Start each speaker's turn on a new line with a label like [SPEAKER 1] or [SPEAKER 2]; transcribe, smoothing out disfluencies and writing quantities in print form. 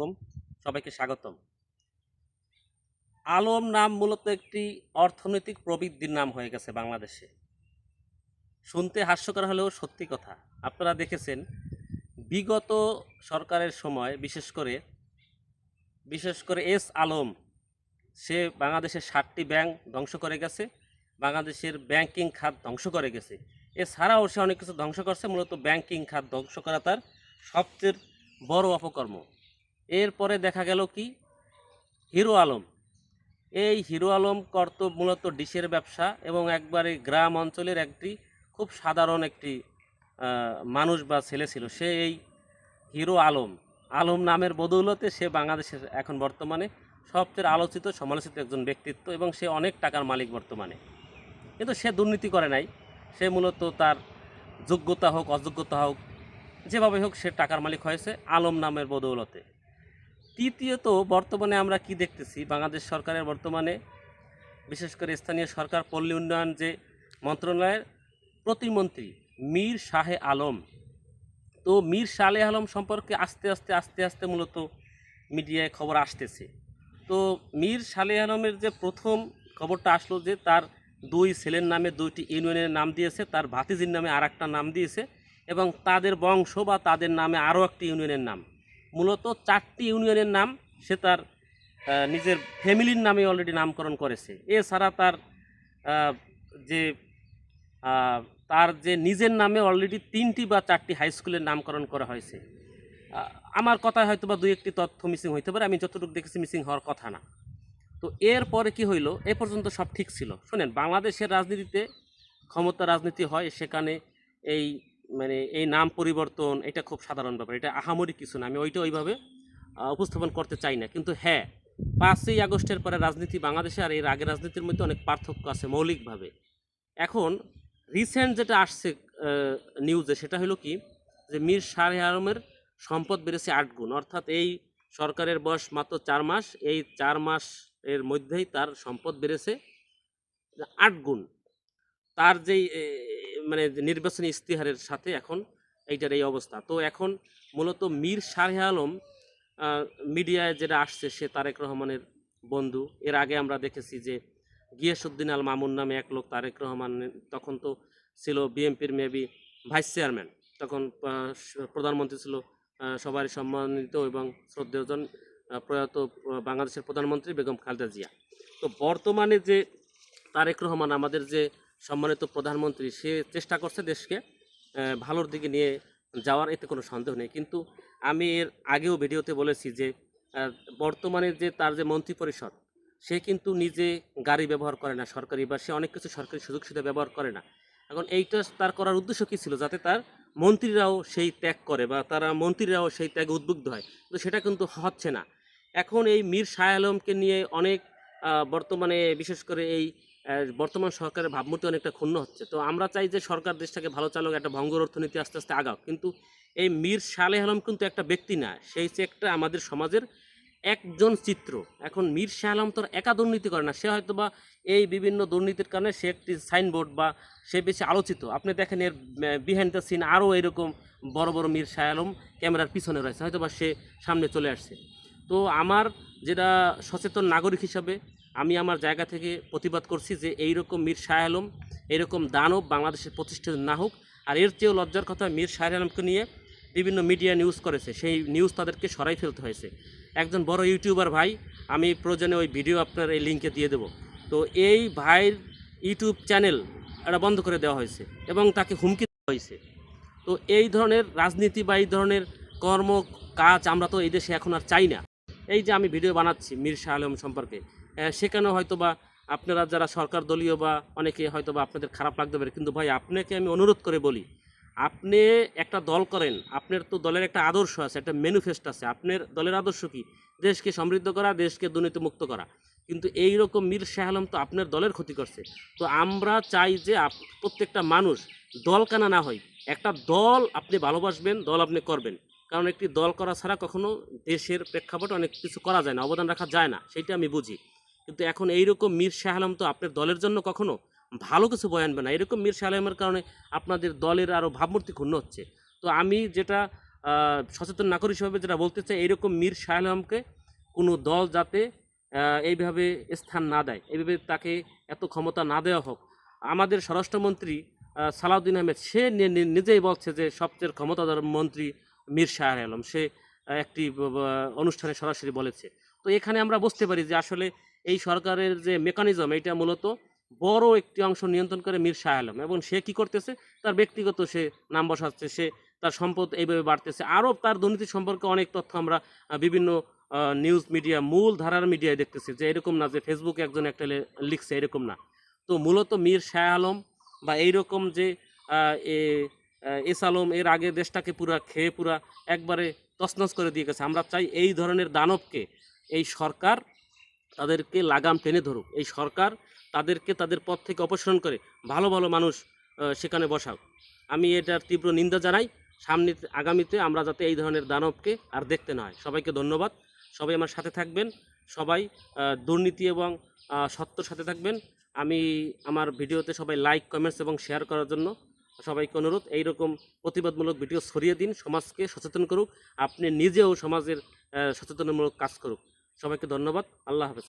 [SPEAKER 1] আলাইকুম, সবাইকে স্বাগতম। আলম নাম মূলত একটি অর্থনৈতিক প্রবৃদ্ধির নাম হয়ে গেছে বাংলাদেশে। শুনতে হাস্যকর হলেও সত্যি কথা। আপনারা দেখেছেন বিগত সরকারের সময় বিশেষ করে এস আলম, সে বাংলাদেশের 7টি ব্যাংক ধ্বংস করে গেছে, বাংলাদেশের ব্যাংকিং খাত ধ্বংস করে গেছে। এছাড়াও সে অনেক কিছু ধ্বংস করছে, মূলত ব্যাংকিং খাত ধ্বংস করা তার সবচেয়ে বড় অপকর্ম। এরপরে দেখা গেল কি, হিরো আলম। এই হিরো আলম করত মূলত ডিশের ব্যবসা এবং একবারে গ্রাম অঞ্চলের একটি খুব সাধারণ একটি মানুষ বা ছেলে ছিল। সে এই হিরো আলম আলম নামের বদৌলতে সে বাংলাদেশের এখন বর্তমানে সবচেয়ে আলোচিত সমালোচিত একজন ব্যক্তিত্ব এবং সে অনেক টাকার মালিক বর্তমানে। কিন্তু সে দুর্নীতি করে নাই। সে মূলত তার যোগ্যতা হোক অযোগ্যতা হোক, যেভাবে হোক সে টাকার মালিক হয়েছে আলম নামের বদৌলতে। তৃতীয়ত, বর্তমানে আমরা কি দেখতেছি, বাংলাদেশ সরকারের বর্তমানে বিশেষ করে স্থানীয় সরকার পল্লী উন্নয়ন যে মন্ত্রণালয়ের প্রতিমন্ত্রী মীর শাহে আলম। তো মীর শাহে আলম সম্পর্কে আস্তে আস্তে মূলত মিডিয়ায় খবর আসতেছে। তো মীর শাহে আলমের যে প্রথম খবরটা আসলো যে তার 2 ছেলের নামে 2টি ইউনিয়নের নাম দিয়েছে, তার ভাতিজির নামে আর একটা নাম দিয়েছে এবং তাদের বংশ বা তাদের নামে আরও একটি ইউনিয়নের নাম, মূলত 4টি ইউনিয়নের নাম সে তার নিজের ফ্যামিলির নামে অলরেডি নামকরণ করেছে। এছাড়া যে আহ, তার যে নিজের নামে অলরেডি 3টি বা 4টি হাই স্কুলের নামকরণ করা হয়েছে। আমার কথায় হয়তো বা 2-1টি তথ্য মিসিং হইতে পারে, আমি যতটুকু দেখেছি মিসিং হওয়ার কথা না। তো এরপরে কি হইলো, এ পর্যন্ত সব ঠিক ছিল। শোনেন, বাংলাদেশের রাজনীতিতে ক্ষমতা রাজনীতি হয়, সেখানে এই এই নাম পরিবর্তন এটা খুব সাধারণ ব্যাপার, এটা আহামরি কিছু না। আমি ওইভাবে উপস্থাপন করতে চাই না। কিন্তু হ্যাঁ, 5ই আগস্টের পরে রাজনীতি বাংলাদেশে আর এর আগের রাজনীতির মধ্যে অনেক পার্থক্য আছে মৌলিকভাবে। এখন রিসেন্ট যেটা আসছে নিউজে, সেটা হলো কি, যে মীর শাহে আলমের সম্পদ বেড়েছে 8 গুণ। অর্থাৎ এই সরকারের বয়স মাত্র 4 মাস, এই 4 মাস এর মধ্যেই তার সম্পদ বেড়েছে 8 গুণ। তার যেই যে নির্বাচনী ইশতেহারের সাথে এখন এইটার এই অবস্থা। তো এখন মূলত মীর শাহে আলম মিডিয়ায় যেটা আসছে, সে তারেক রহমানের বন্ধু। এর আগে আমরা দেখেছি যে গিয়াসউদ্দিন আল মামুন নামে এক লোক, তারেক রহমান তখন তো ছিল বিএনপির মেবি ভাইস চেয়ারম্যান, তখন প্রধানমন্ত্রী ছিল সবারই সম্মানিত এবং শ্রদ্ধেয়জন প্রয়াত বাংলাদেশের প্রধানমন্ত্রী বেগম খালেদা জিয়া। তো বর্তমানে যে তারেক রহমান আমাদের যে সম্মানিত প্রধানমন্ত্রী, সে চেষ্টা করছে দেশকে ভালোর দিকে নিয়ে যাওয়ার, এতে কোনো সন্দেহ নেই। কিন্তু আমি এর আগেও ভিডিওতে বলেছি যে বর্তমানে যে তার যে মন্ত্রী পরিষদ, সে কিন্তু নিজে গাড়ি ব্যবহার করে না সরকারি, বা সে অনেক কিছু সরকারি সুযোগ সুবিধা ব্যবহার করে না। এখন এইটা তার করার উদ্দেশ্য কী ছিল, যাতে তার মন্ত্রীরাও সেই ত্যাগ করে বা মন্ত্রীরাও সেই ত্যাগে উদ্বুদ্ধ হয়। কিন্তু সেটা কিন্তু হচ্ছে না। এখন এই মীর শাহে আলমকে নিয়ে অনেক বর্তমানে বিশেষ করে এই বর্তমান সরকারের ভাবমূর্তি অনেকটা ক্ষুণ্ণ হচ্ছে। তো আমরা চাই যে সরকার দেশটাকে ভালো চালক, একটা ভঙ্গুর অর্থনীতি আস্তে আস্তে আগাও। কিন্তু এই মীর শাহে আলম কিন্তু একটা ব্যক্তি না, সেই একটা আমাদের সমাজের একজন চিত্র। এখন মীর শাহে আলম তো একা দুর্নীতি করে না, সে হয়তো বা এই বিভিন্ন দুর্নীতির কারণে সে একটি সাইনবোর্ড বা সে বেশি আলোচিত। আপনি দেখেন এর বিহাইন্ড দ্য সিন আরও এরকম বড় বড় মীর শাহে আলম ক্যামেরার পিছনে রয়েছে, হয়তো বা সে সামনে চলে আসছে। তো আমার যেটা সচেতন নাগরিক হিসাবে আমি আমার জায়গা থেকে প্রতিবাদ করছি যে এইরকম মীর শাহে আলম, এরকম দানব বাংলাদেশে প্রতিষ্ঠিত না হোক। আর এর চেয়েও লজ্জার কথা, মীর শাহে আলমকে নিয়ে বিভিন্ন মিডিয়া নিউজ করেছে, সেই নিউজ তাদেরকে সরাই ফেলতে হয়েছে। একজন বড় ইউটিউবার ভাই, আমি প্রয়োজনে ওই ভিডিও আপনার এই লিঙ্কে দিয়ে দেবো। তো এই ভাইয়ের ইউটিউব চ্যানেল এটা বন্ধ করে দেওয়া হয়েছে এবং তাকে হুমকি দেওয়া হয়েছে। তো এই ধরনের রাজনীতি বা এই ধরনের কর্ম কাজ আমরা তো এই দেশে এখন আর চাই না। এই যে আমি ভিডিও বানাচ্ছি মীর শাহে আলম সম্পর্কে, সেখানেও হয়তো বা আপনারা যারা সরকার দলীয় বা অনেকে হয়তো বা আপনাদের খারাপ লাগতে পারে, কিন্তু ভাই আপনাকে আমি অনুরোধ করে বলি, আপনি একটা দল করেন, আপনার তো দলের একটা আদর্শ আছে, একটা ম্যানিফেস্টো আছে। আপনার দলের আদর্শ কি? দেশকে সমৃদ্ধ করা, দেশকে দুর্নীতিমুক্ত করা। কিন্তু এই রকম মীর শাহে আলম তো আপনার দলের ক্ষতি করছে। তো আমরা চাই যে প্রত্যেকটা মানুষ দল কানা না হয়, একটা দল আপনি ভালোবাসবেন, দল আপনি করবেন। কারণ একটি দল করা ছাড়া কখনো দেশের প্রেক্ষাপটে অনেক কিছু করা যায় না, অবদান রাখা যায় না, সেইটা আমি বুঝি। কিন্তু এখন এইরকম মীর শাহে আলম তো আপনার দলের জন্য কখনো ভালো কিছু বয়ে আনবে না। এরকম মীর শাহে আলমের কারণে আপনাদের দলের আরও ভাবমূর্তি ক্ষুণ্ণ হচ্ছে। তো আমি যেটা সচেতন নাগরিক হিসেবে যেটা বলতে চাই, এইরকম মীর শাহ আলমকে কোনো দল যাতে এইভাবে স্থান না দেয়, এইভাবে তাকে এত ক্ষমতা না দেওয়া হোক। আমাদের স্বরাষ্ট্রমন্ত্রী সালাউদ্দিন আহমেদ সে নিজেই বলছে যে সবচেয়ে ক্ষমতাধর মন্ত্রী মীর শাহ আলম, সে একটি অনুষ্ঠানে সরাসরি বলেছে। তো এখানে আমরা বুঝতে পারি যে আসলে এই সরকারের যে মেকানিজম, এটা মূলত বড় একটি অংশ নিয়ন্ত্রণ করে মীর শাহ আলম, এবং সে কি করতেছে, তার ব্যক্তিগত সে নাম বসাচ্ছে, সে তার সম্পদ এইভাবে বাড়তেছে। আরও তার দুর্নীতি সম্পর্কে অনেক তথ্য আমরা বিভিন্ন নিউজ মিডিয়া, মূল ধারার মিডিয়ায় দেখতেছি, যে এরকম না যে ফেসবুকে একজন একটা লিখছে, এরকম না। তো মূলত মীর শাহ আলম বা এইরকম যে এস আলম এর আগে দেশটাকে পুরা খেয়ে পুরা একবারে তছনছ করে দিয়ে গেছে। আমরা চাই এই ধরনের দানবকে এই সরকার তাদেরকে লাগাম টেনে ধরুক, এই সরকার তাদেরকে তাদের পদ থেকে অপসারণ করে ভালো ভালো মানুষ সেখানে বসাক। আমি এটার তীব্র নিন্দা জানাই। সামনে আগামীতে আমরা যাতে এই ধরনের দানবকে আর দেখতে না হয়। সবাইকে ধন্যবাদ। সবাই আমার সাথে থাকবেন, সবাই দুর্নীতি এবং সত্যর সাথে থাকবেন। আমি আমার ভিডিওতে সবাই লাইক, কমেন্টস এবং শেয়ার করার জন্য সবাইকে অনুরোধ। এইরকম প্রতিবাদমূলক ভিডিও ছড়িয়ে দিন, সমাজকে সচেতন করুক, আপনি নিজেও সমাজের সচেতনমূলক কাজ করুক। সবাইকে ধন্যবাদ। আল্লাহ হাফেজ।